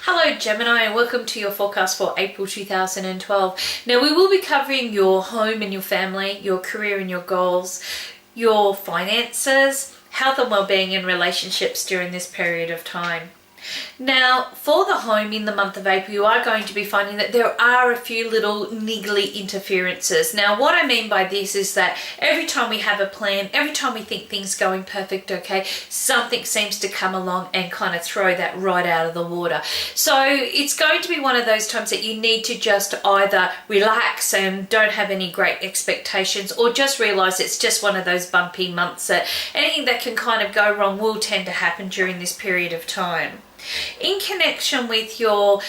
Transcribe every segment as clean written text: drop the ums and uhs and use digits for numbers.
Hello Gemini, and welcome to your forecast for April 2012. Now we will be covering your home and your family, your career and your goals, your finances, health and well-being and relationships during this period of time. Now, for the home in the month of April, you are going to be finding that there are a few little niggly interferences. Now, what I mean by this is that every time we have a plan, every time we think things going perfect, okay, something seems to come along and kind of throw that right out of the water. So it's going to be one of those times that you need to just either relax and don't have any great expectations, or just realize it's just one of those bumpy months that anything that can kind of go wrong will tend to happen during this period of time. In connection with your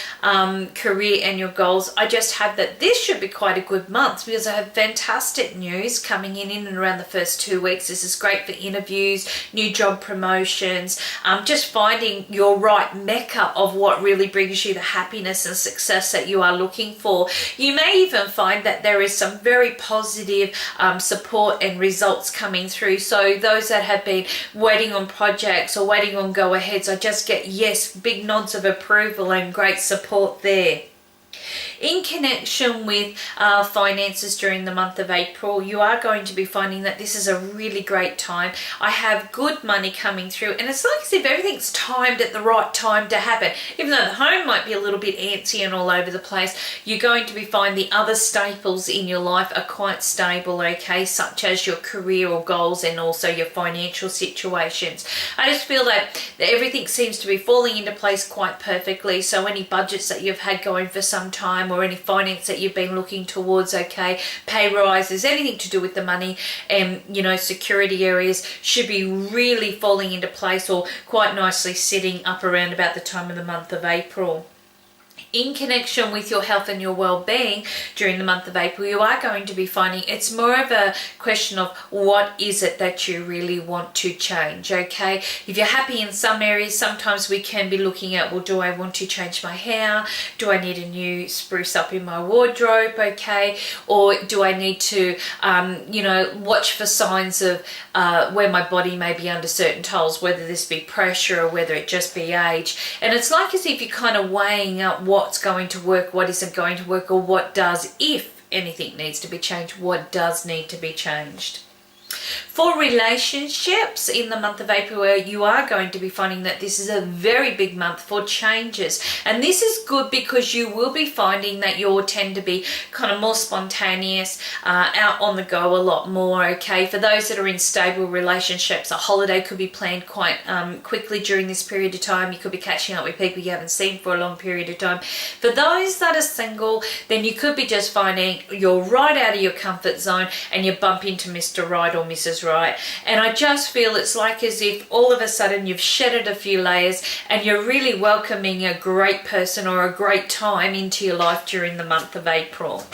career and your goals, I just have that this should be quite a good month because I have fantastic news coming in and around the first 2 weeks. This is great for interviews, new job promotions, just finding your right mecca of what really brings you the happiness and success that you are looking for. You may even find that there is some very positive support and results coming through. So those that have been waiting on projects or waiting on go-aheads, I just get yes, big nods of approval and great support there. In connection with finances during the month of April, you are going to be finding that this is a really great time. I have good money coming through, and it's like as if everything's timed at the right time to happen. Even though the home might be a little bit antsy and all over the place, you're going to be finding the other staples in your life are quite stable, okay, such as your career or goals and also your financial situations. I just feel that everything seems to be falling into place quite perfectly. So any budgets that you've had going for some time, or any finance that you've been looking towards, okay, pay rises, anything to do with the money and, you know, security areas should be really falling into place or quite nicely sitting up around about the time of the month of April. In connection with your health and your well-being during the month of April, you are going to be finding it's more of a question of what is it that you really want to change, okay? If you're happy in some areas, sometimes we can be looking at, well, do I want to change my hair? Do I need a new spruce up in my wardrobe, okay? Or do I need to, watch for signs of where my body may be under certain tolls, whether this be pressure or whether it just be age. And it's like as if you're kind of weighing up what's going to work, what isn't going to work, or what does, if anything needs to be changed, what does need to be changed. For relationships in the month of April, you are going to be finding that this is a very big month for changes, and this is good because you will be finding that you'll tend to be kind of more spontaneous, out on the go a lot more, okay? For those that are in stable relationships, a holiday could be planned quite quickly during this period of time. You could be catching up with people you haven't seen for a long period of time. For those that are single, then you could be just finding you're right out of your comfort zone and you bump into Mr. Right or Mrs. Right, and I just feel it's like as if all of a sudden you've shedded a few layers and you're really welcoming a great person or a great time into your life during the month of April.